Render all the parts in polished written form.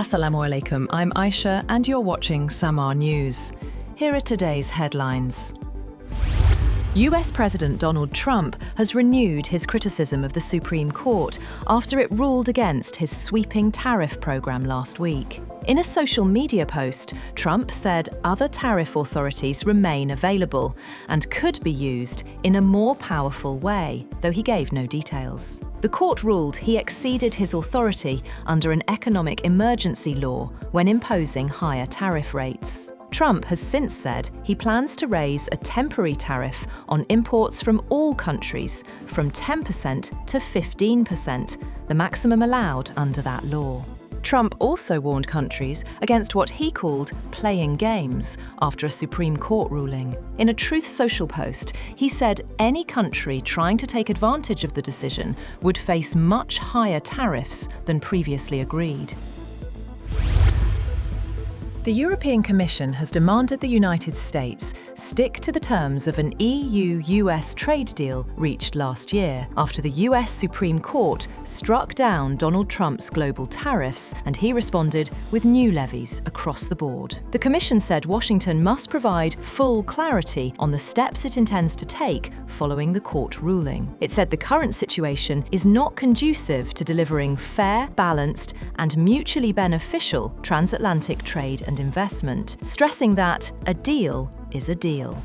Assalamu alaikum, I'm Aisha and you're watching Samar News. Here are today's headlines. US President Donald Trump has renewed his criticism of the Supreme Court after it ruled against his sweeping tariff program last week. In a social media post, Trump said other tariff authorities remain available and could be used in a more powerful way, though he gave no details. The court ruled he exceeded his authority under an economic emergency law when imposing higher tariff rates. Trump has since said he plans to raise a temporary tariff on imports from all countries from 10% to 15%, the maximum allowed under that law. Trump also warned countries against what he called playing games after a Supreme Court ruling. In a Truth Social post, he said any country trying to take advantage of the decision would face much higher tariffs than previously agreed. The European Commission has demanded the United States stick to the terms of an EU-U.S. trade deal reached last year after the U.S. Supreme Court struck down Donald Trump's global tariffs and he responded with new levies across the board. The Commission said Washington must provide full clarity on the steps it intends to take following the court ruling. It said the current situation is not conducive to delivering fair, balanced, and mutually beneficial transatlantic trade and investment, stressing that a deal is a deal.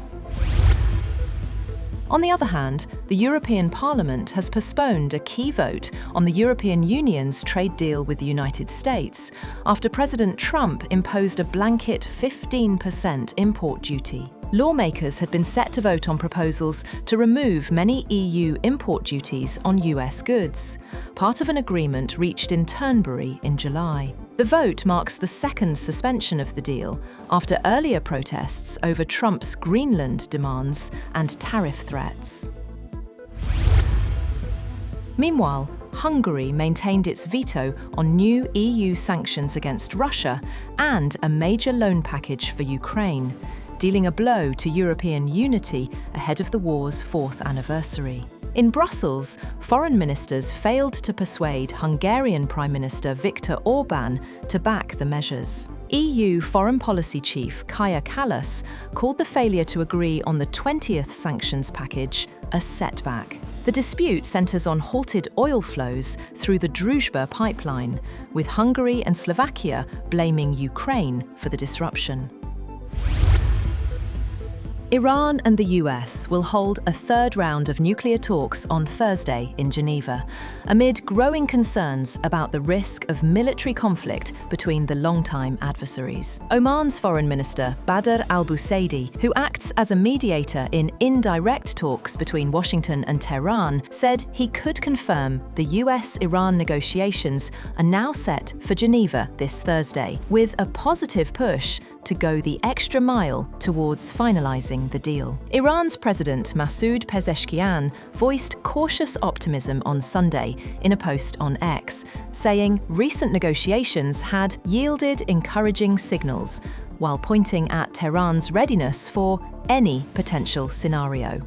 On the other hand, the European Parliament has postponed a key vote on the European Union's trade deal with the United States after President Trump imposed a blanket 15% import duty. Lawmakers had been set to vote on proposals to remove many EU import duties on US goods, part of an agreement reached in Turnberry in July. The vote marks the second suspension of the deal after earlier protests over Trump's Greenland demands and tariff threats. Meanwhile, Hungary maintained its veto on new EU sanctions against Russia and a major loan package for Ukraine, dealing a blow to European unity ahead of the war's 4th anniversary. In Brussels, foreign ministers failed to persuade Hungarian Prime Minister Viktor Orbán to back the measures. EU Foreign Policy Chief Kaja Kallas called the failure to agree on the 20th sanctions package a setback. The dispute centres on halted oil flows through the Druzhba pipeline, with Hungary and Slovakia blaming Ukraine for the disruption. Iran and the US will hold a third round of nuclear talks on Thursday in Geneva, amid growing concerns about the risk of military conflict between the longtime adversaries. Oman's Foreign Minister Badr al-Busaidi, who acts as a mediator in indirect talks between Washington and Tehran, said he could confirm the US-Iran negotiations are now set for Geneva this Thursday, with a positive push to go the extra mile towards finalizing the deal. Iran's President Masoud Pezeshkian voiced cautious optimism on Sunday in a post on X, saying recent negotiations had yielded encouraging signals, while pointing at Tehran's readiness for any potential scenario.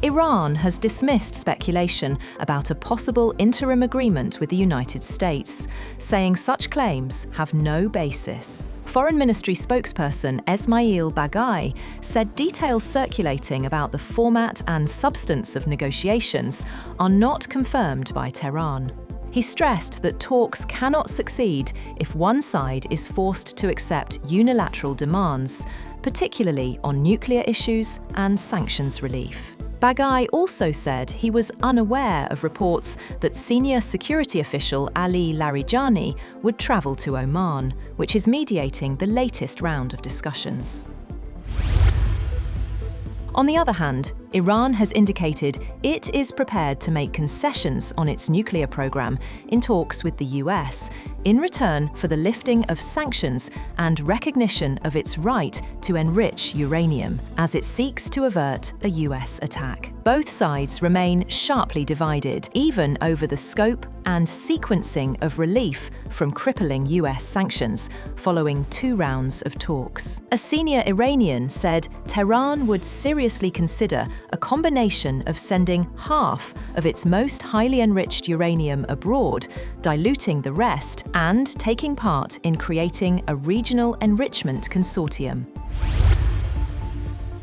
Iran has dismissed speculation about a possible interim agreement with the United States, saying such claims have no basis. Foreign Ministry spokesperson Esmail Baghai said details circulating about the format and substance of negotiations are not confirmed by Tehran. He stressed that talks cannot succeed if one side is forced to accept unilateral demands, particularly on nuclear issues and sanctions relief. Baghai also said he was unaware of reports that senior security official Ali Larijani would travel to Oman, which is mediating the latest round of discussions. On the other hand, Iran has indicated it is prepared to make concessions on its nuclear program in talks with the US in return for the lifting of sanctions and recognition of its right to enrich uranium, as it seeks to avert a US attack. Both sides remain sharply divided, even over the scope, and sequencing of relief from crippling US sanctions, following 2 rounds of talks. A senior Iranian said Tehran would seriously consider a combination of sending half of its most highly enriched uranium abroad, diluting the rest, and taking part in creating a regional enrichment consortium.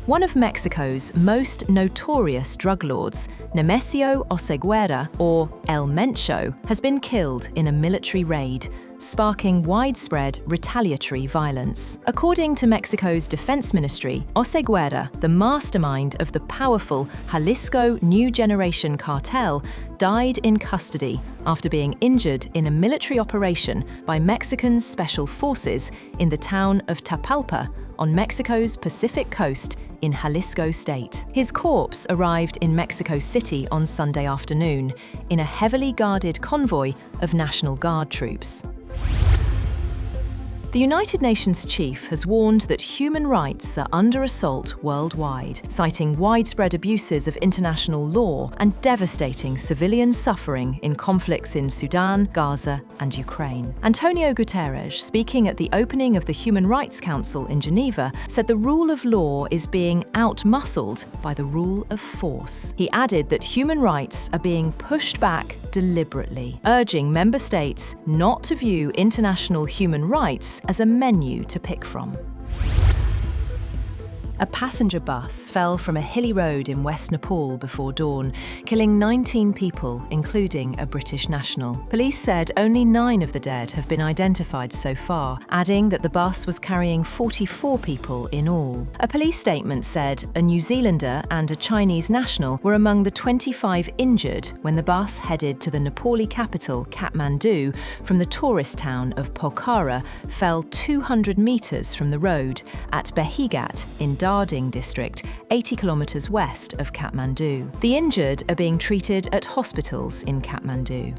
One of Mexico's most notorious drug lords, Nemesio Oseguera, or El Mencho, has been killed in a military raid, sparking widespread retaliatory violence. According to Mexico's defense ministry, Oseguera, the mastermind of the powerful Jalisco New Generation cartel, died in custody after being injured in a military operation by Mexican special forces in the town of Tapalpa on Mexico's Pacific coast in Jalisco state. His corpse arrived in Mexico City on Sunday afternoon in a heavily guarded convoy of National Guard troops. The United Nations chief has warned that human rights are under assault worldwide, citing widespread abuses of international law and devastating civilian suffering in conflicts in Sudan, Gaza, and Ukraine. Antonio Guterres, speaking at the opening of the Human Rights Council in Geneva, said the rule of law is being outmuscled by the rule of force. He added that human rights are being pushed back deliberately, urging member states not to view international human rights as a menu to pick from. A passenger bus fell from a hilly road in West Nepal before dawn, killing 19 people, including a British national. Police said only 9 of the dead have been identified so far, adding that the bus was carrying 44 people in all. A police statement said a New Zealander and a Chinese national were among the 25 injured when the bus headed to the Nepali capital, Kathmandu, from the tourist town of Pokhara, fell 200 metres from the road at Benighat in Darding district, 80 kilometres west of Kathmandu. The injured are being treated at hospitals in Kathmandu.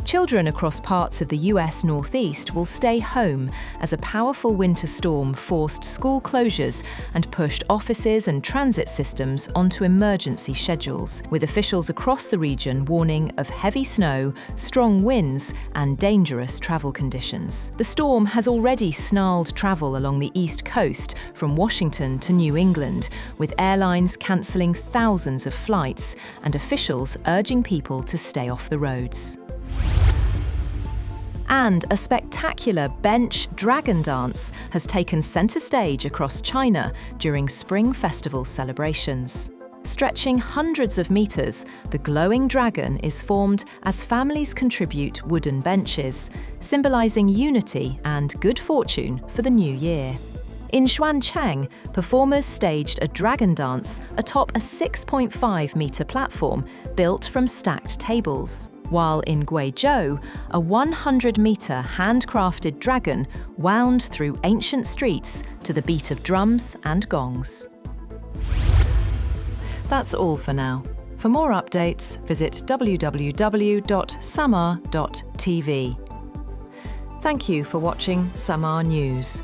Children across parts of the US Northeast will stay home as a powerful winter storm forced school closures and pushed offices and transit systems onto emergency schedules, with officials across the region warning of heavy snow, strong winds, and dangerous travel conditions. The storm has already snarled travel along the East Coast from Washington to New England, with airlines cancelling thousands of flights and officials urging people to stay off the roads. And a spectacular bench dragon dance has taken centre stage across China during Spring Festival celebrations. Stretching hundreds of metres, the glowing dragon is formed as families contribute wooden benches, symbolising unity and good fortune for the new year. In Xuancheng, performers staged a dragon dance atop a 6.5-metre platform built from stacked tables, while in Guizhou, a 100-metre handcrafted dragon wound through ancient streets to the beat of drums and gongs. That's all for now. For more updates, visit www.samar.tv. Thank you for watching Samar News.